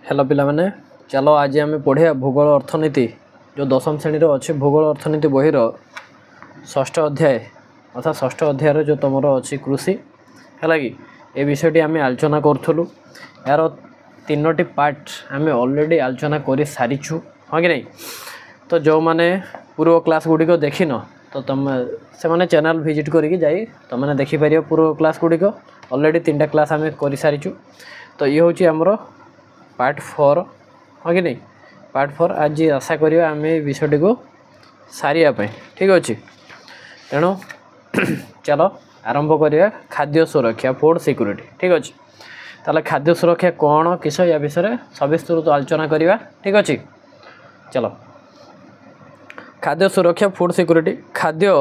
Hello पिला माने चलो आज आम पढ़िया भूगोल अर्थनीति जो दशम श्रेणी अच्छे भूगोल अर्थनीति बहीर षष्ठ अध्याय अर्थात षष्ठ अध्याय जो तुम अच्छी कृषि है कि ये विषयटी आम आलोचना करूँ यार तीनोटी पार्ट आम ऑलरेडी आलोचना कर सारीचु हाँ कि नहीं। तो जो मैंने पूर्व क्लास गुड़िक देखिन तो तुम से मैंने चैनल विजिट करके जाई तुमने देखिपर पूर्व क्लास गुड़िक ऑलरेडी 3टा क्लास आम कर सारीचु। तो ये हूँ आमर पार्ट 4 हाँ कि नहीं। पार्ट 4 आज आशा करिया आम विषयटी को सारिया ठीक अच्छे। तेणु चलो आरंभ करिया खाद्य सुरक्षा फूड सिक्योरिटी ठीक अच्छे। ताले खाद्य सुरक्षा कौन किस या विषय सविस्तृत आलोचना करिया ठीक अच्छे। चलो खाद्य सुरक्षा फूड सिक्योरिटी खाद्य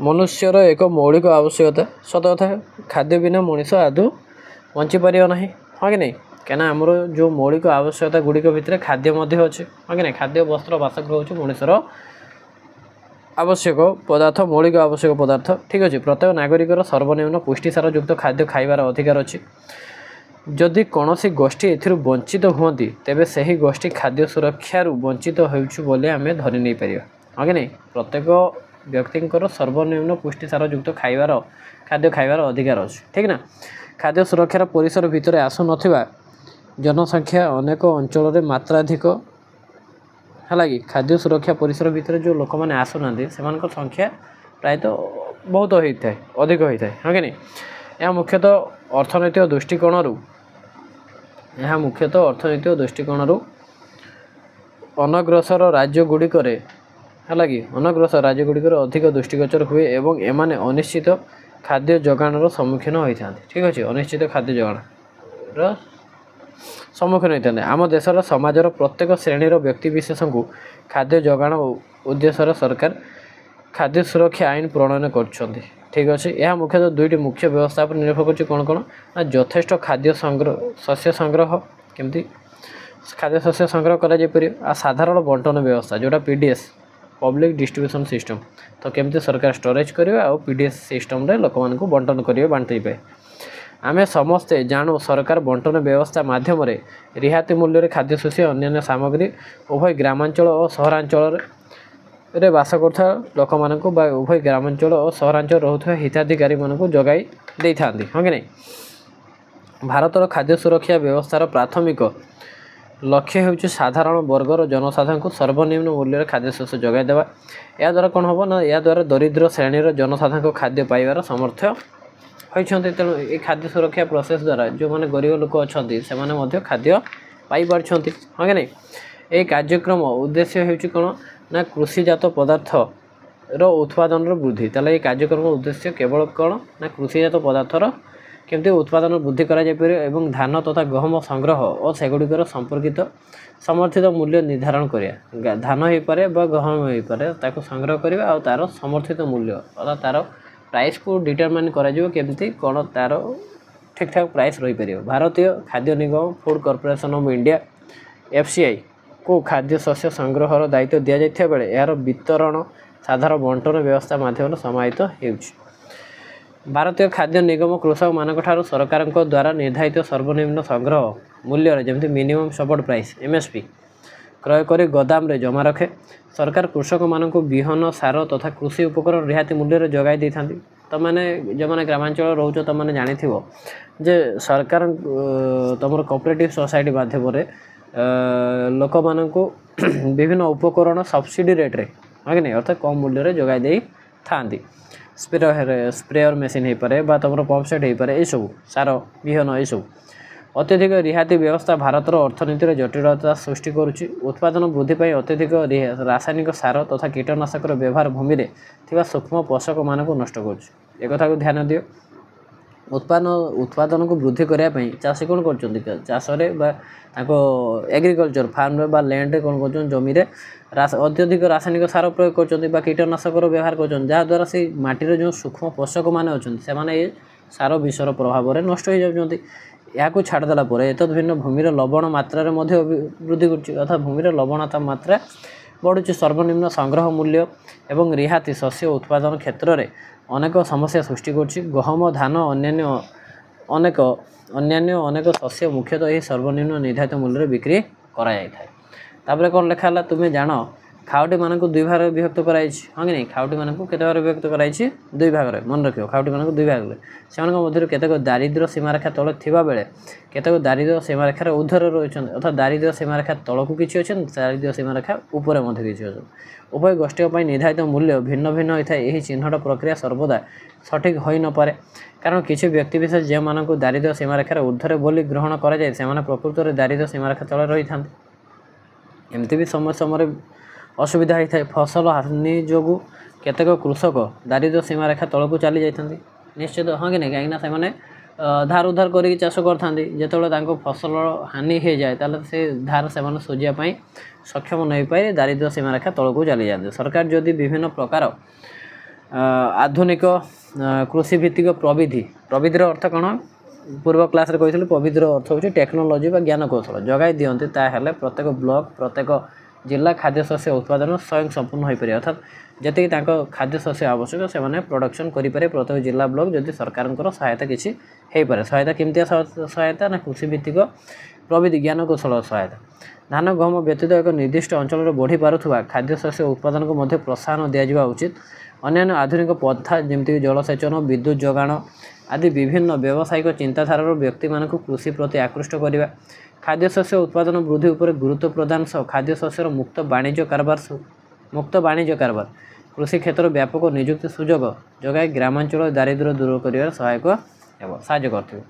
मनुष्यर एक मौलिक आवश्यकता सत कथा खाद्य बिना मनीष आदौ बंची पार ना हाँ कि नहीं। क्या आमर जो मौलिक आवश्यकता गुड़िक भितर खाद्य अच्छे हाँ कि नहीं। खाद्य वस्त्र बासगृह हूँ मनुष्यर आवश्यक पदार्थ मौलिक आवश्यक पदार्थ ठीक अच्छे। प्रत्येक नागरिकर सर्वनिम्न पुष्टिसार युक्त खाद्य खाइबार अधिकार अच्छे। जदि कौन गोष्ठी ए वंचित हुंती तेबे सही गोष्ठी खाद्य सुरक्षार वंचित होले आम धरी नहीं पार हाँ कि नहीं। प्रत्येक व्यक्तिंकर सर्वनिम्न पुष्टिसार युक्त खाइबार खाद्य खाइबार अधिकार अच्छे ठीक ना। खाद्य सुरक्षार परिसर भितर आसु नथिबा जनसंख्या अनेक अंचल मात्राधिक है कि खाद्य सुरक्षा परिसर भितर जो लोक मैंने आसुना से संख्या प्रायतः बहुत होता है अधिक होता है हाँ कि नहीं। यह मुख्यतः अर्थनैतिक दृष्टिकोण अनग्रसर राज्य गुड़िक है कि अनग्रसर राज्य गुड़िक अधिक दृष्टिगोचर हुए एवं एमाने अनिश्चित खाद्य जोगाणर सम्मुखीन होता ठीक अच्छे। अनिश्चित खाद्य जोगाण सम्मुखीन होता है। आम देशर समाजर प्रत्येक श्रेणीर व्यक्तिविशेष को खाद्य जोगाण उद्देश्य सरकार खाद्य सुरक्षा आईन प्रणयन कर ठीक अच्छे। यह मुख्यतः दुईटी मुख्य व्यवस्था पर निर्भर कर कौन कौन ना यथेष्ट खाद्य संग्रह शस्य संग्रह केमती खाद्य शस्य संग्रह कर साधारण बंटन व्यवस्था जोटा पीडीएस पब्लिक डिस्ट्रीब्यूशन सिस्टम तो केमती सरकार स्टोरेज करिवे आ पीडीएस सिस्टम रे लोक मानकु बंटन करिवे बांटि पे आमे समस्ते जानू सरकार बंटन व्यवस्था माध्यम रे रिहाती मूल्य रे खाद्य शस्य अन्य सामग्री उभय ग्रामांचल और सहरांचल रे बास करथा लोक मानकु बा उभय ग्रामांचल और सहरांचल रहुथवा हिताधिकारी मानकु जगाई देई थांदी हाँ कि नहीं। भारतर खाद्य सुरक्षा व्यवस्थार प्राथमिक लक्ष्य होउछि साधारण वर्गर जनसाधारण को सर्वनिम्न मूल्य खाद्य शस्य जगाई देवा। या द्वारा कौन हम ना या द्वारा दरिद्र श्रेणीर जनसाधारण को खाद्य पाइबार सामर्थ्य होइछन्ते। तेणु ये खाद्य सुरक्षा प्रोसेस द्वारा जो मैंने गरीब लोक अच्छा खाद्य पाई पारछन्ति हाँ कि नहीं। ये कार्यक्रम उद्देश्य होउछि कौन ना कृषिजात पदार्थ रो उत्पादन वृद्धि। ताले ये कार्यक्रम उद्देश्य केवल कौन ना कृषिजात पदार्थर केमती उत्पादन वृद्धि करा जाय पारे एवं धान तथा गहम संग्रह और सेगुड़िकर संपर्कित समर्थित मूल्य निर्धारण करिया। धान हो पारे बा गहम हो पारे ताको संग्रह करिया और तार समर्थित मूल्य अर्थात तार प्राइस को डिटरमाइन करा जिवो केमती कौन तार ठीक ठाक प्राइस रही पारियो। भारतीय खाद्य निगम food corporation of India FCI को खाद्य शस्य संग्रहर दायित्व दिया जायथिया बेले यार वितरण साधारण बंटन व्यवस्था माध्यम समाहित हेउछि। भारतीय खाद्य निगम कृषक मानक ठारू सरकार द्वारा निर्धारित सर्वनिम्न संग्रह मूल्य जमी मिनिमम सपोर्ट प्राइस एमएसपी क्रय कर गोदाम रे जमा रखे। सरकार कृषक मानक बिहन सार तथा कृषि उपकरण रिहाती मूल्य जगाई दे था। तो मैंने जो मैंने ग्रामांचल रोच तो मैंने जानी जे सरकार तुम कोऑपरेटिव सोसाइटी माध्यम लोक मानक विभिन्न उपकरण सब्सिडी रेट रे हाँ कि नहीं अर्थात कम मूल्य जगाई दे था। स्प्रेयर मेसीन हो पारे बा तुम पंप सेट हो पारे सब सार विहन ये सब अत्यधिक रिहाती व्यवस्था भारतर अर्थनीतिर जटिलता सृष्टि करुच्ची। उत्पादन वृद्धि पाई अत्यधिक रासायनिक सार तथा कीटनाशक व्यवहार भूमि रे थिबा सूक्ष्म पोषक मानक नष्ट करुच्ची। एक कथा को ध्यान दियो। उत्पादन को वृद्धि करने चाषी कौन कर चाषे एग्रीकल्चर फार्म बा लैंड कौन कर जमी अत्यधिक रासायनिक सार प्रयोग कर कीटनाशक व्यवहार कर जहाँद्वारा से माटीर जो सूक्ष्म पोषक मैंने अच्छा से सार विषर प्रभाव में नष्ट हो जाती। या छाड़देला एत भिन्न भूमिर लवण मात्रा वृद्धि कर भूमिर लवणता मात्रा बढ़ुची। सर्वनिम्न संग्रह मूल्य एवं रिहाती शस्य उत्पादन क्षेत्र में अनेक समस्या सृष्टि कर गहम धान अन्य अनेक ଅନ୍ୟାନ୍ୟ ଅନେକ ଶସ୍ୟ ମୁଖ୍ୟତଃ ଏହି ସର୍ବନିମ୍ନ ନିର୍ଦ୍ଧାରିତ ମୂଲ୍ୟରେ ବିକ୍ରି କରାଯାଇଥାଏ। ତାପରେ କ'ଣ ଲେଖା ହେଲା ତୁମେ ଜାଣ ଖାଉଟିମାନଙ୍କୁ ଦୁଇ ଭାଗରେ ବିଭକ୍ତ କରାଯାଇଛି। ହଁ କି ନାହିଁ, ଖାଉଟିମାନଙ୍କୁ କେତେ ଭାଗରେ ବିଭକ୍ତ କରାଯାଇଛି? ଦୁଇ ଭାଗରେ। ମନେ ରଖିବ, ଖାଉଟିମାନଙ୍କୁ ଦୁଇ ଭାଗରେ। ସେମାନଙ୍କ ମଧ୍ୟରୁ କେତେକ ଦାରିଦ୍ର୍ୟ ସୀମାରେଖା ତଳେ ଥିବା ବେଳେ କେତେକ ଦାରିଦ୍ର୍ୟ ସୀମାରେଖାର ଉର୍ଦ୍ଧ୍ୱରେ ରହିଛନ୍ତି। ଅର୍ଥାତ୍ ଦାରିଦ୍ର୍ୟ ସୀମାରେଖା ତଳକୁ କିଛି ଅଛନ୍ତି, ଦାରିଦ୍ର୍ୟ ସୀମାରେଖା ଉପରେ ମଧ୍ୟ କିଛି ଅଛନ୍ତି। ଉଭୟ ଗୋଷ୍ଠୀଙ୍କ ପାଇଁ ନିର୍ଦ୍ଧାରିତ ମୂଲ୍ୟ ଭିନ୍ନ ଭିନ୍ନ ହୋଇଥାଏ। ଏହି ଚିହ୍ନଟ ପ୍ରକ୍ରିୟା ସର୍ବଦା ସଠିକ୍ ହୋଇନପାରେ, କାରଣ କିଛି ବ୍ୟକ୍ତିବିଶେଷ ଯେଉଁମାନଙ୍କୁ ଦାରିଦ୍ର୍ୟ ସୀମାରେଖାର ଉର୍ଦ୍ଧ୍ୱରେ ବୋଲି ଗ୍ରହଣ କରାଯାଏ ସେମାନେ ପ୍ରକୃତରେ ଦାରିଦ୍ର୍ୟ ସୀମାରେଖା ତଳେ ରହିଥାନ୍ତି। ଏମିତି ବି ସମୟ ସମୟରେ ଅସୁବିଧା ହୋଇଥାଏ। ଫସଲ ହାନି ଯୋଗୁଁ କେତେକ କୃଷକ ଦାରିଦ୍ର୍ୟ ସୀମାରେଖା ତଳକୁ ଚାଲି ଯାଇଥାନ୍ତି। ନିଶ୍ଚିତ, ହଁ କି ନାହିଁ, କାହିଁକିନା ସେମାନେ ଧାର ଉଧାର କରିକି ଚାଷ କରିଥାନ୍ତି। ଯେତେବେଳେ ତାଙ୍କ ଫସଲ ହାନି ହୋଇଯାଏ ତାହେଲେ ସେ ଧାର ସେମାନେ ସୁଝିବା ପାଇଁ ସକ୍ଷମ ନହେଇପାରି ଦାରିଦ୍ର୍ୟ ସୀମାରେଖା ତଳକୁ ଚାଲିଯାଆନ୍ତି। ସରକାର ଯଦି ବିଭିନ୍ନ ପ୍ରକାର ଆଧୁନିକ କୃଷିଭିତ୍ତିକ ପ୍ରବିଧିର ଅର୍ଥ କ'ଣ? ପୂର୍ବ କ୍ଲାସ୍ରେ କହିଥିଲି ପ୍ରବିଧିର ଅର୍ଥ ହେଉଛି ଟେକ୍ନୋଲୋଜି ବା ଜ୍ଞାନ କୌଶଳ ଯୋଗାଇ ଦିଅନ୍ତି, ତାହେଲେ ପ୍ରତ୍ୟେକ ବ୍ଲକ ପ୍ରତ୍ୟେକ ଜିଲ୍ଲା ଖାଦ୍ୟଶସ୍ୟ ଉତ୍ପାଦନ ସ୍ୱୟଂ ସମ୍ପୂର୍ଣ୍ଣ ହୋଇପାରିବ। ଅର୍ଥାତ୍ ଯେତିକି ତାଙ୍କ ଖାଦ୍ୟଶସ୍ୟ ଆବଶ୍ୟକ ସେମାନେ ପ୍ରଡକ୍ସନ୍ କରିପାରିବେ ପ୍ରତ୍ୟେକ ଜିଲ୍ଲା ବ୍ଲକ ଯଦି ସରକାରଙ୍କର ସହାୟତା କିଛି ହୋଇପାରେ। ସହାୟତା କେମିତିଆ ସହାୟତା ନା କୃଷିଭିତ୍ତିକ ପ୍ରବିଧି ଜ୍ଞାନ କୌଶଳ ସହାୟତା। ଧାନ ଗହମ ବ୍ୟତୀତ ଏକ ନିର୍ଦ୍ଦିଷ୍ଟ ଅଞ୍ଚଳରେ ବଢ଼ିପାରୁଥିବା ଖାଦ୍ୟଶସ୍ୟ ଉତ୍ପାଦନକୁ ମଧ୍ୟ ପ୍ରୋତ୍ସାହନ ଦିଆଯିବା ଉଚିତ। ଅନ୍ୟାନ୍ୟ ଆଧୁନିକ ପନ୍ଥା ଯେମିତିକି ଜଳସେଚନ, ବିଦ୍ୟୁତ୍ ଯୋଗାଣ ଆଦି ବିଭିନ୍ନ ବ୍ୟାବସାୟିକ ଚିନ୍ତାଧାରାର ବ୍ୟକ୍ତିମାନଙ୍କୁ କୃଷି ପ୍ରତି ଆକୃଷ୍ଟ କରିବା, ଖାଦ୍ୟଶସ୍ୟ ଉତ୍ପାଦନ ବୃଦ୍ଧି ଉପରେ ଗୁରୁତ୍ୱ ପ୍ରଦାନ ସହ ଖାଦ୍ୟଶସ୍ୟର ମୁକ୍ତ ବାଣିଜ୍ୟ କାରବାର କୃଷି କ୍ଷେତ୍ରରେ ବ୍ୟାପକ ନିଯୁକ୍ତି ସୁଯୋଗ ଯୋଗାଇ ଗ୍ରାମାଞ୍ଚଳରେ ଦାରିଦ୍ର୍ୟ ଦୂର କରିବାରେ ସାହାଯ୍ୟ କରିଥିବ।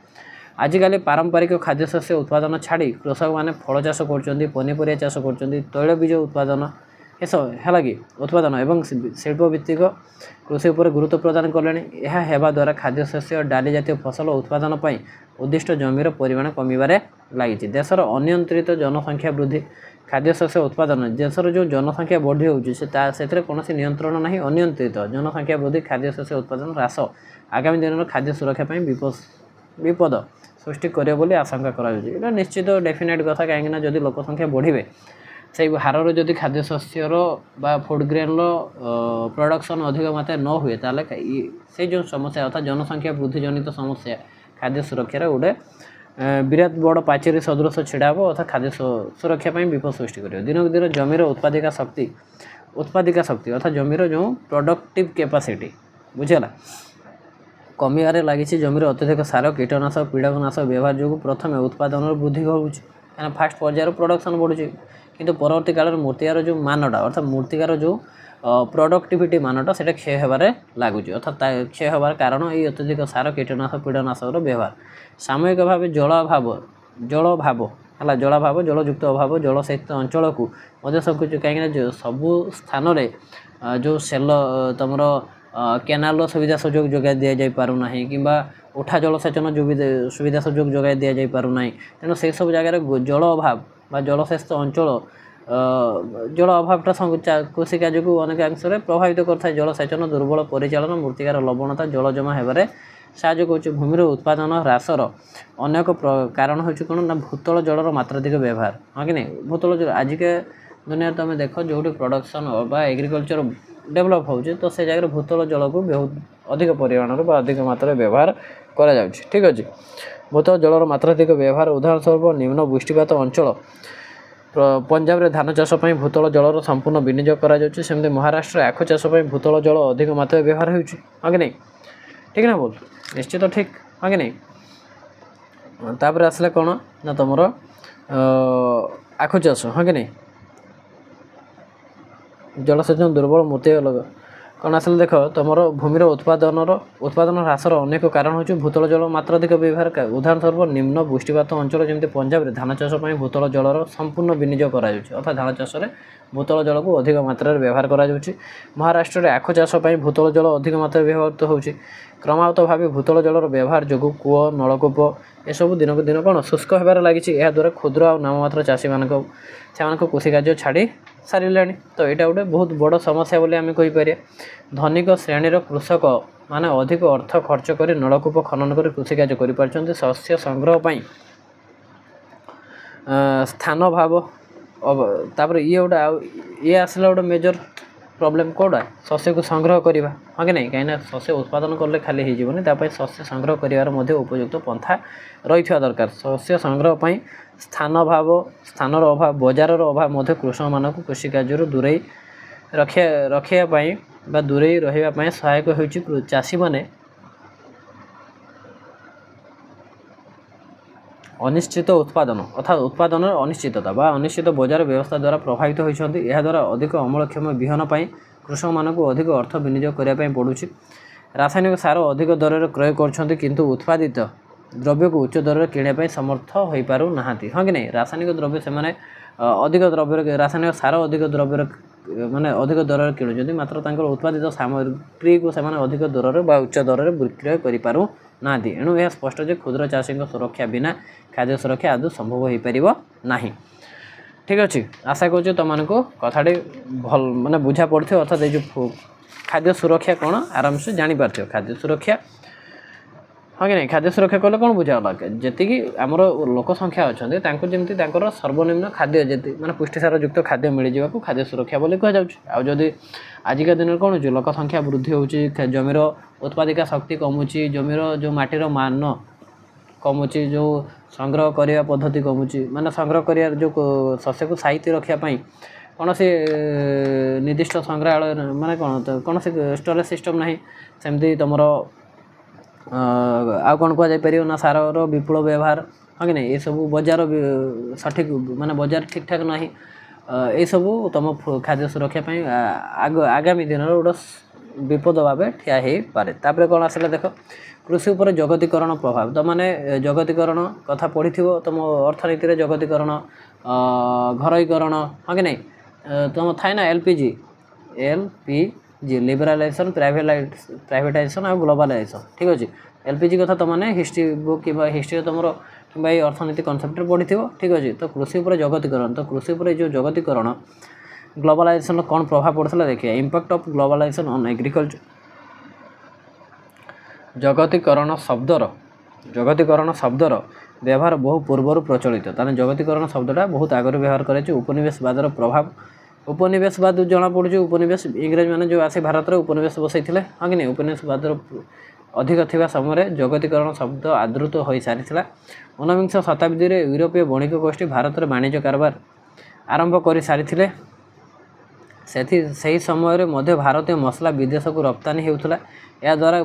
ଆଜିକାଲି ପାରମ୍ପରିକ ଖାଦ୍ୟଶସ୍ୟ ଉତ୍ପାଦନ ଛାଡ଼ି କୃଷକମାନେ ଫଳ ଚାଷ କରୁଛନ୍ତି, ପନିପରିବା ଚାଷ କରୁଛନ୍ତି, ତୈଳବୀଜ ଉତ୍ପାଦନ ଉତ୍ପାଦନ ଏବଂ ଶିଳ୍ପଭିତ୍ତିକ କୃଷି ଉପରେ ଗୁରୁତ୍ୱ ପ୍ରଦାନ କଲେଣି। ଏହା ହେବା ଦ୍ୱାରା ଖାଦ୍ୟଶସ୍ୟ ଡାଲି ଜାତୀୟ ଫସଲ ଉତ୍ପାଦନ ପାଇଁ ଉଦ୍ଦିଷ୍ଟ ଜମିର ପରିମାଣ କମିବାରେ ଲାଗିଛି। ଦେଶର ଅନିୟନ୍ତ୍ରିତ ଜନସଂଖ୍ୟା ବୃଦ୍ଧି ଖାଦ୍ୟଶସ୍ୟ ଉତ୍ପାଦନ ଦେଶର ଯେଉଁ ଜନସଂଖ୍ୟା ବୃଦ୍ଧି ହେଉଛି ସେଥିରେ କୌଣସି ନିୟନ୍ତ୍ରଣ ନାହିଁ। ଅନିୟନ୍ତ୍ରିତ ଜନସଂଖ୍ୟା ବୃଦ୍ଧି ଖାଦ୍ୟଶସ୍ୟ ଉତ୍ପାଦନ ହ୍ରାସ ଆଗାମୀ ଦିନର ଖାଦ୍ୟ ସୁରକ୍ଷା ପାଇଁ ବିପଦ ସୃଷ୍ଟି କରିବ ବୋଲି ଆଶଙ୍କା କରାଯାଉଛି। ଏଇଟା ନିଶ୍ଚିତ ଡେଫିନେଟ୍ କଥା, କାହିଁକିନା ଯଦି ଲୋକ ସଂଖ୍ୟା ବଢ଼ିବେ ସେଇ ହାରରେ ଯଦି ଖାଦ୍ୟଶସ୍ୟର ବା ଫୁଡ୍ ଗ୍ରେନ୍ର ପ୍ରଡକ୍ସନ୍ ଅଧିକ ମାତ୍ରାରେ ନ ହୁଏ ତାହେଲେ ସେଇ ଯେଉଁ ସମସ୍ୟା ଅର୍ଥାତ୍ ଜନସଂଖ୍ୟା ବୃଦ୍ଧି ଜନିତ ସମସ୍ୟା ଖାଦ୍ୟ ସୁରକ୍ଷାର ଗୋଟେ ବିରାଟ ବଡ଼ ପାଚେରୀ ସଦୃଶ ଛିଡ଼ା ହେବ, ଅର୍ଥାତ୍ ଖାଦ୍ୟ ସୁରକ୍ଷା ପାଇଁ ବିପଦ ସୃଷ୍ଟି କରିବ। ଦିନକୁ ଦିନ ଜମିର ଉତ୍ପାଦିକା ଶକ୍ତି ଅର୍ଥାତ୍ ଜମିର ଯେଉଁ ପ୍ରଡକ୍ଟିଭ୍ କେପାସିଟି ବୁଝିଗଲା କମିବାରେ ଲାଗିଛି। ଜମିର ଅତ୍ୟଧିକ ସାର, କୀଟନାଶକ, ପୀଡ଼କନାଶକ ବ୍ୟବହାର ଯୋଗୁଁ ପ୍ରଥମେ ଉତ୍ପାଦନର ବୃଦ୍ଧି ହେଉଛି, କାହିଁକିନା ଫାଷ୍ଟ ପର୍ଯ୍ୟାୟର ପ୍ରଡକ୍ସନ୍ ବଢ଼ୁଛି, କିନ୍ତୁ ପରବର୍ତ୍ତୀ କାଳରେ ମୂର୍ତ୍ତିକାର ଯେଉଁ ମାନଟା ଅର୍ଥାତ୍ ମୂର୍ତ୍ତିକାର ଯେଉଁ ପ୍ରଡକ୍ଟିଭିଟି ମାନଟା ସେଇଟା କ୍ଷୟ ହେବାରେ ଲାଗୁଛି। ଅର୍ଥାତ୍ କ୍ଷୟ ହେବାର କାରଣ ଏହି ଅତ୍ୟଧିକ ସାର, କୀଟନାଶକ, ପୀଡ଼ନାଶକର ବ୍ୟବହାର। ସାମୟିକ ଭାବେ ଜଳାଭାବ ଜଳଯୁକ୍ତ ଅଭାବ ଜଳସେଚିତ ଅଞ୍ଚଳକୁ ମଧ୍ୟ ସବୁକିଛି, କାହିଁକିନା ସବୁ ସ୍ଥାନରେ ଯେଉଁ ତମର କେନାଲର ସୁବିଧା ସୁଯୋଗ ଯୋଗାଇ ଦିଆଯାଇ ପାରୁନାହିଁ କିମ୍ବା ଉଠା ଜଳସେଚନ ସୁବିଧା ସୁଯୋଗ ଯୋଗାଇ ଦିଆଯାଇ ପାରୁନାହିଁ। ତେଣୁ ସେସବୁ ଜାଗାରେ ଜଳ ଅଭାବ ବା ଜଳସେଚିତ ଅଞ୍ଚଳ ଜଳ ଅଭାବଟା କୃଷି କାର୍ଯ୍ୟକୁ ଅନେକାଂଶରେ ପ୍ରଭାବିତ କରିଥାଏ। ଜଳସେଚନ, ଦୁର୍ବଳ ପରିଚାଳନା, ମୂର୍ତ୍ତିକାର ଲବଣତା ଜଳ ଜମା ହେବାରେ ସାହାଯ୍ୟ କରୁଛି। ଭୂମିର ଉତ୍ପାଦନ ହ୍ରାସର ଅନେକ କାରଣ ହେଉଛି କ'ଣ ନା ଭୂତଳ ଜଳର ମାତ୍ରାଧିକ ବ୍ୟବହାର। ହଁ କି ନାହିଁ, ଭୂତଳ ଜଳ ଆଜିକା ଦୁନିଆରେ ତୁମେ ଦେଖ ଯେଉଁଠି ପ୍ରଡକ୍ସନ୍ ବା ଏଗ୍ରିକଲଚର ଡେଭଲପ୍ ହେଉଛି ତ ସେ ଜାଗାରେ ଭୂତଳ ଜଳକୁ ବହୁତ ଅଧିକ ପରିମାଣରେ ବା ଅଧିକ ମାତ୍ରାରେ ବ୍ୟବହାର କରାଯାଉଛି। ଠିକ୍ ଅଛି, ଭୂତଳ ଜଳର ମାତ୍ରାଧିକ ବ୍ୟବହାର ଉଦାହରଣ ସ୍ୱରୂପ ନିମ୍ନ ବୃଷ୍ଟିପାତ ଅଞ୍ଚଳ ପଞ୍ଜାବରେ ଧାନ ଚାଷ ପାଇଁ ଭୂତଳ ଜଳର ସମ୍ପୂର୍ଣ୍ଣ ବିନିଯୋଗ କରାଯାଉଛି। ସେମିତି ମହାରାଷ୍ଟ୍ରରେ ଆଖୁ ଚାଷ ପାଇଁ ଭୂତଳ ଜଳ ଅଧିକ ମାତ୍ରାରେ ବ୍ୟବହାର ହେଉଛି। ହଁ କି ନାହିଁ, ଠିକ୍ ନା ଭୁଲ? ନିଶ୍ଚିତ ଠିକ୍, ହଁ କି ନାହିଁ। ତାପରେ ଆସିଲା କ'ଣ ନା ତୁମର ଆଖୁ ଚାଷ, ହଁ କି ନାହିଁ, ଜଳସେଚନ ଦୁର୍ବଳ ମୂର୍ତ୍ତିକା କ'ଣ ଆସିଲେ ଦେଖ ତୁମର ଭୂମିର ଉତ୍ପାଦନ ହ୍ରାସର ଅନେକ କାରଣ ହେଉଛି ଭୂତଳ ଜଳ ମାତ୍ରାଧିକ ବ୍ୟବହାର। ଉଦାହରଣ ସ୍ୱରୂପ ନିମ୍ନ ବୃଷ୍ଟିପାତ ଅଞ୍ଚଳ ଯେମିତି ପଞ୍ଜାବରେ ଧାନ ଚାଷ ପାଇଁ ଭୂତଳ ଜଳର ସମ୍ପୂର୍ଣ୍ଣ ବିନିଯୋଗ କରାଯାଉଛି, ଅର୍ଥାତ୍ ଧାନ ଚାଷରେ ଭୂତଳ ଜଳକୁ ଅଧିକ ମାତ୍ରାରେ ବ୍ୟବହାର କରାଯାଉଛି। ମହାରାଷ୍ଟ୍ରରେ ଆଖୁ ଚାଷ ପାଇଁ ଭୂତଳ ଜଳ ଅଧିକ ମାତ୍ରାରେ ବ୍ୟବହୃତ ହେଉଛି। କ୍ରମାଗତ ଭାବେ ଭୂତଳ ଜଳର ବ୍ୟବହାର ଯୋଗୁଁ କୂଅ, ନଳକୂପ ଏସବୁ ଦିନକୁ ଦିନ କ'ଣ ଶୁଷ୍କ ହେବାରେ ଲାଗିଛି। ଏହାଦ୍ୱାରା କ୍ଷୁଦ୍ର ଆଉ ନାମମାତ୍ର ସେମାନଙ୍କ କୃଷିକାର୍ଯ୍ୟ ଛାଡ଼ି ସାରିଲେଣି। ତ ଏଇଟା ଗୋଟେ ବହୁତ ବଡ଼ ସମସ୍ୟା ବୋଲି ଆମେ କହିପାରିବା। ଧନିକ ଶ୍ରେଣୀର କୃଷକମାନେ ଅଧିକ ଅର୍ଥ ଖର୍ଚ୍ଚ କରି ନଳକୂପ ଖନନ କରି କୃଷିକାର୍ଯ୍ୟ କରିପାରୁଛନ୍ତି। ଶସ୍ୟ ସଂଗ୍ରହ ପାଇଁ ସ୍ଥାନ ଭାବ ତାପରେ ଇଏ ଆସିଲା ଗୋଟେ ମେଜର प्रोब्लेम कौटा शस्य को संग्रह करवा हाँ कि नहीं कहीं शस्य उत्पादन कले खाली होजनी शस्य संग्रह कर उपयुक्त पंथा रही दरकार शस्य संग्रह पर स्थानर अभाव बजार अभाव कृषक मान कृषि कार्य दूरे रखापी दूरे रही सहायक हो चाषी मैंने अनिश्चित उत्पादन अर्थात उत्पादन अनिश्चितता बा अनिश्चित बजार व्यवस्था द्वारा प्रभावित होती द्वारा अधिक अमलक्षम विहन कृषक मानक अधिक अर्थ विनियोग करने पड़ू रासायनिक सार अधिक दर में क्रय कर उत्पादित द्रव्य को उच्च दर में किणापी समर्थ हो पार ना हाँ कि नहीं रासायनिक द्रव्य से अधिक द्रव्य रासायनिक सार अधिक द्रव्य माने अधिक दर में किणुच्च मात्र उत्पादित सामग्री को अधिक दर में उच्च दर में विक्रय कर ना एणु यह स्पष्ट जे क्षुद्र चाषी सुरक्षा बिना खाद्य सुरक्षा आदि संभव हो पार ना ठीक अच्छे आशा कर तुमको कथाटी भल माने बुझा पड़ो अर्थात ये जो खाद्य सुरक्षा कौन आराम से जापर खाद्य सुरक्षा हाँ कि नहीं खाद्य सुरक्षा कले कौन बुझाला जी आमर लोक संख्या अच्छा जमी सर्वनिम्न खाद्य जी मैंने पुष्टिसार युक्त खाद्य मिल जावा खाद्य सुरक्षा बोली कहुच्छी आजिका दिन में कौन हो लोक संख्या वृद्धि होची जमीर उत्पादिका शक्ति कमुची जमीर जो माटीर मान कमुची जो संग्रह करने पद्धति कमुची माने संग्रह कर जो शस्य को साइती रखापी कौन से निर्दिष्ट संग्रहालय माने कौन से स्टोरेज सिस्टम ना सेमती तुम आउ कौन कहुपर ना सार विपुल व्यवहार हाँ कि नहीं ये सब बजार सठिक माने बजार ठीक ठाक ना ये सब तुम खाद्य सुरक्षा आगामी दिन गोटे विपद भाव ठिया हो पारे तापर कौन आसला देख कृषि उपर जगतीकरण प्रभाव तो मैंने जगतीकरण कथा पढ़ी तुम अर्थनीति रे जगतीकरण घरोईकरण हाँ कि नहीं तुम थाए ना एलपीजी लिबरालाइजेशन प्राइवेटाइजेशन और ग्लोबलाइजेशन ठीक अच्छे एलपीजी कथा तुमने हिस्ट्री बुक कि हिस्ट्री तुम कि अर्थनीति कनसेप्ट पढ़ी ठीक अच्छे तो कृषि उपर जगतीकरण तो कृषि उपर जो जगतीकरण ग्लोबलाइजेशन कौन प्रभाव पड़ता देखिए impact of globalisation on agriculture जगतीकरण शब्दर व्यवहार बहु पूर्वर प्रचलित ताने जगतीकरण शब्दटा बहुत आगर व्यवहार कर उपनिवेशवादर प्रभाव उपनिवेशवाद जना पड़े उपनिवेश इंग्रेज मैंने जो आसी भारत में उपनिवेश बसई हाँ कि नहीं उपनिवेशवादर अधिक थिबा समय जगतीकरण शब्द आदृत हो सारी ऊनविंश शताब्दी में यूरोपीय बणिक गोष्ठी भारत में वाणिज्य कारबार आरंभ कर सारी से समय मध्य भारतीय मसला विदेश को रप्तानी होता या द्वारा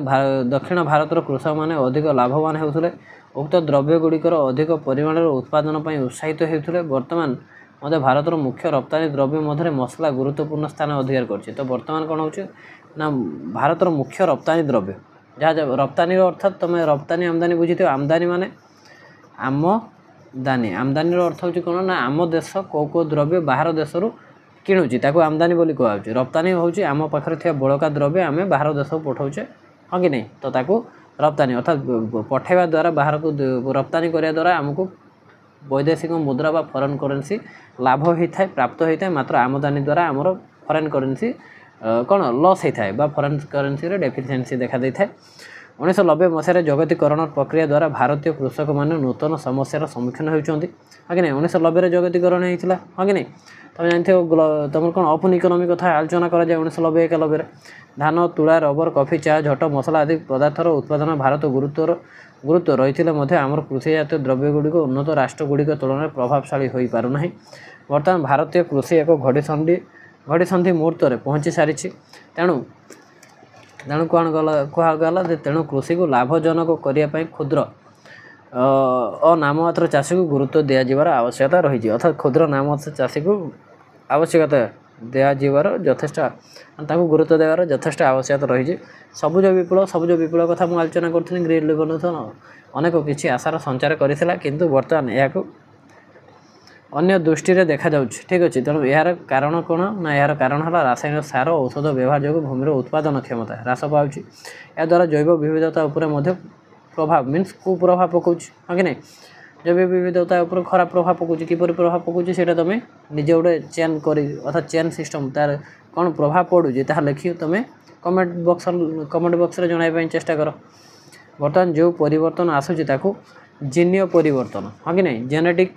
दक्षिण भारतर कृषक मैंने अधिक लाभवान होते उक्त द्रव्य गुड़िकर अधिक परिमाण उत्पादन पर उत्साहित होते बर्तमान मध्य भारतर मुख्य रप्तानी द्रव्य मध्य मसला गुरुत्वपूर्ण स्थान अधिकार कर तो बर्तमान कौन हो भारतर मुख्य रप्तानी द्रव्य जहाँ रप्तानी अर्थात तुम रप्तानी आमदानी बुझी आमदानी माने आमदानी आमदानी अर्थ हो कौन ना आम देश कौ द्रव्य बाहर देश किणुची ताकू आमदानी बोली कहुच्छे रप्तानी हूँ आम पाखे थी बड़का द्रव्य आम बाहर देश को पठाऊे हाँ कि नहीं तो ताकू रप्तानी अर्थात पठेवा द्वारा बाहर को रप्तानी करने द्वारा आमको वैदेशिक मुद्रा बा फरेन करेन्सी लाभ होता है प्राप्त होता है मात्र आमदानी द्वारा आमर फरेन करेन्सी कौन लॉस होता है फरेन करेन्सी डेफिशिएंसी देखा देता है 1990 मसीह जगतीकरण प्रक्रिया द्वारा भारतीय कृषक मैंने नूतन समस्यार सम्मुखीन होती हाँ कि नहीं 1990 जगतीकरण होता हाँ कि नहीं तुम जानते तुम कौन ओपन इकोनॉमी कथा आलोचना कराए 1990 91 धान तुला रबर कॉफी चा झट मसला आदि पदार्थर उत्पादन भारत गुरुत्व रही आमर कृषिजात द्रव्यगुड़िक उन्नत राष्ट्रगुड़िक तुलन में प्रभावशाली हो पारना बर्तमान भारतीय कृषि एक घड़ीसंधि मुहूर्त में पहुँची सारी तेणु कौन कहगला तेणु कृषि को लाभजनक करने क्षुद्र नाममात्र चाषी को गुरुत्व दिज्वर आवश्यकता रही अर्थात क्षुद्र नाममात्र चाषी को आवश्यकता दिज्वर यथेष्ट गुरुत्व देवार यथेष्ट आवश्यकता रही सबुज विप्लव कथा मुझे आलोचना करी ग्रीन रेवोल्यूशन अनेक किसी आशार संचार करथिला किंतु बर्तमान यह अन्य दृष्टि देखा ठीक अच्छे तेणु यार कारण कौन ना यार कारण है रासायनिक सार औषध व्यवहार जो भूमिर उत्पादन क्षमता ह्रास पाँच या द्वारा जैव विविधता उपर प्रभाव मीन्स कुप्रभाव पकाउछ हाँ कि नहीं जैव विविधता उपर खराब प्रभाव पकाउछ किपर प्रभाव पकाउछ सेटा तुम निजे गोटे चेन कर अर्थात चेन सिस्टम तार कौन प्रभाव पड़ुଛି ताहा लिखि तुम कमेंट बॉक्स रे जणाइबा चेष्टा कर बर्तमान जो परिवर्तन आसूची ताकू जीन्य परिवर्तन हाँ कि नहीं जेनेटिक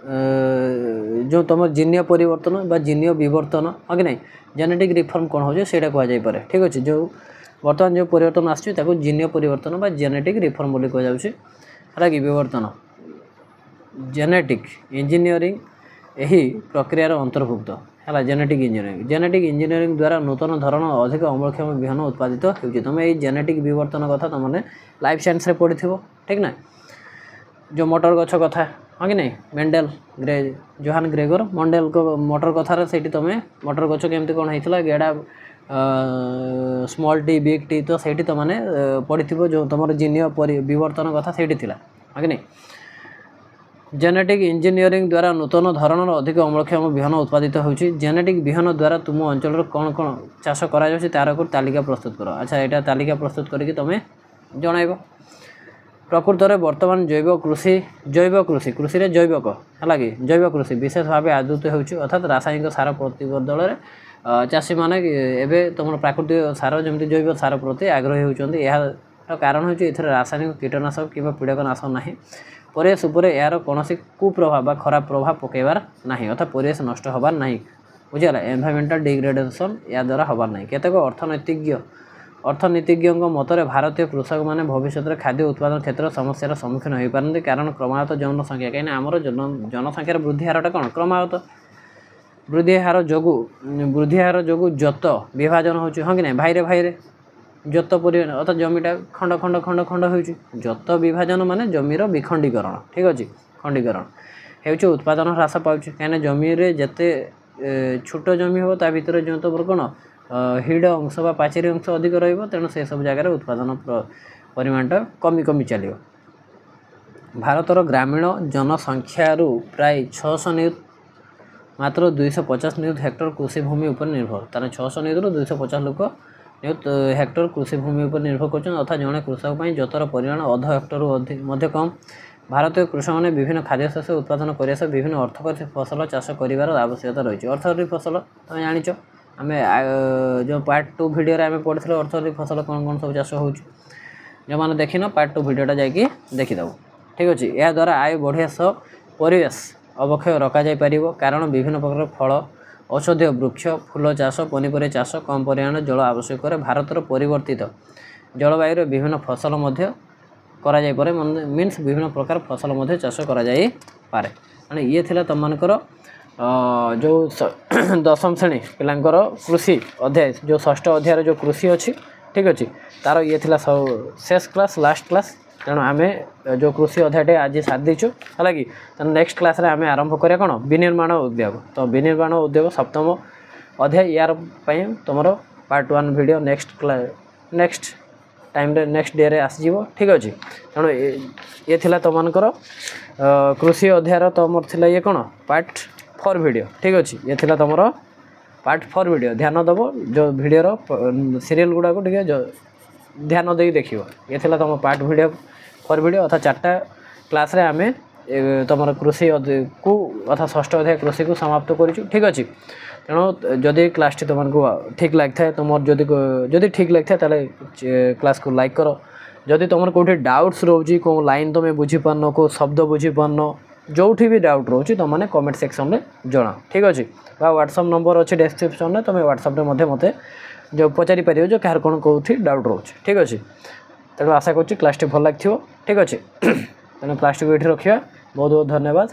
जो तुम जीनीय परिवर्तन बा जीनीय विवर्तन हाँ कि नहीं जेनेटिक रिफॉर्म कौन हो सेटा कहुए ठीक अच्छे जो बर्तमान जो परिवर्तन आसको जीनीय परिवर्तन बा जेनेटिक रिफॉर्म बोली कहुचे है कि विवर्तन जेनेटिक इंजीनियरिंग यही प्रक्रियार अंतर्भुक्त है जेनेटिक इंजीनियरिंग द्वारा नूतन धरण अधिक अम्लक्षम विहन उत्पादित हो तुम ये जेनेटिक विवर्तन कथा तुमने लाइफ साइंस रे पढ़ी ठीक ना जो मटर गछ कथा हाँ कि नहीं मेंडेल जोहान ग्रेगर मंडेल को मटर कथार से तुम मटर गछ केमती कौन होता गेड़ा स्मॉल टी बिग टी तो सही तुमने पढ़ी जो तुम जीनीय विवर्तन कथा से हाँ कि नहीं जेनेटिक इंजीनियरिंग द्वारा नूतन धरण अधिक अम्लक्षम विहन उत्पादित होची जेनेटिक विहन द्वारा तुम अंचल कौन कौन चाष करा तार को तालिका प्रस्तुत कर अच्छा यहाँ तालिका प्रस्तुत करके तुम्हें जनइब प्रकृत में वर्तमान जैव कृषि कृषि रे जैवक है कि जैव कृषि विशेष भाव आदृत होची अर्थात रासायनिक सार प्रतिबदल चाषी मैंने एवं तुम प्राकृतिक सार जमी जैव सार प्रति आग्रही होती यार कारण होची रासायनिक कीटनाशक कि पीड़कनाशक ना परिवेश उपर यार कौन कुप्रभाव खराब प्रभाव पकड़ार ना अर्थात परिवेश नष्ट होबार ना बुझीगला एनवायरमेंटल डिग्रेडेशन या द्वारा होबार ना केतक अर्थनीतिज्ञ मतर भारतीय कृषक मैंने भविष्य में खाद्य उत्पादन क्षेत्र समस्यार सम्मुखीन हो पारती कारण क्रमागत जनसंख्या कहीं आमर जनसंख्यार वृद्धि हारटा कौन क्रमागत वृद्धि हार जो जत विभाजन हो हाँ कि भाई रे जत परिमाण अर्थात जमीटा खंड खंड खंड खंड हो जत विभाजन माने जमीर विखंडीकरण ठीक अच्छे खंडीकरण हो उत्पादन ह्रास पाँच कहीं जमी जिते छोट जमी हो ता भर जो तुम कौन हिड अंश बा पाचेरी अंश अधिक रेणु से सब जगह उत्पादन परिमाणटा कमी कमी चलो भारतर ग्रामीण जनसंख्या प्राय 600 नियुत मात्र 250 नियुत हेक्टर कृषि भूमि उपर निर्भर तार 600 नियुत 250 लोक नियुत हेक्टर कृषि भूमि उपर निर्भर कर अर्थात जड़े कृषक जतर परिमाण अध हेक्टर कम भारतीय कृषक मैंने विभिन्न खाद्यशस्य उत्पादन करने विभिन्न अर्थकारी फसल चाष कर आवश्यकता रही है अर्थकारी फसल तुम जाच आम जो पार्ट 2 भिडियो आम पढ़ी अर्थकारी फसल कौन कौन सब चाष हो जो मैंने देखिन पार्ट 2 भिडियोटा जाकि देखीदेव ठीक अच्छे या द्वारा आय बढ़िया सह परिवेश अवक्षय रखापर कारण विभिन्न प्रकार फल औषधीय वृक्ष फूल चाष पनीपरिया चाष कम परिमाण जल आवश्यक करे भारतर परिवर्तित जलवायु विभिन्न फसल करा मीन्स विभिन्न प्रकार फसल चाष कराए माने ये थिला तुममानकर जो 10म श्रेणी पिलांकर कृषि अध्याय जो 6ठ अध्याय जो कृषि अच्छी ठीक अच्छे तार ये थिला शेष क्लास लास्ट क्लास तेणु आम जो कृषि अध्याय आज साथ देचु है कि नेक्स्ट क्लास रे आम आरंभ करिया कौन विनिर्माण उद्योग तो विनिर्माण उद्योग 7म अध्याय यार तुम पार्ट 1 वीडियो नेक्स्ट टाइम रे नेक्स्ट डे रे आसीजिवो ठीक अच्छे तेणु ये थिला तुममानकर कृषि अध्याय तुम थिला ये कौन पार्ट 4 वीडियो ठीक अच्छे ये थिला तुमर पार्ट 4 वीडियो ध्यान दब जो वीडियो सीरियल गुड़ा को ध्यान दे देखियो ये थिला तुम पार्ट वीडियो 4 वीडियो अर्थात 4टा क्लास रे आमे तुम कृषि को अर्थात 6ठ अध्याय कृषि को समाप्त करूँ ठीक अच्छे तेणु जदि क्लास तुमको ठीक लगता है तुम जदि ठीक लगता है ताले क्लास को लाइक करो जदि तुम कौटे डाउट्स रोची कौ लाइन तुम बुझीपारन कौ शब्द बुझीपारन जो भी डाउट रोचे तुमने कमेंट सेक्शन में जना ठीक अच्छे व्हाट्सएप नंबर अच्छे डिस्क्रिप्शन में तुम व्हाट्सएप मते जो पचारि पार जो कह कौन कौटी डाउट रोचे ठीक अच्छे तेणु आशा करूँ क्लास भल लगे ठीक अच्छे तेणु क्लास को ये रखा बहुत बहुत धन्यवाद।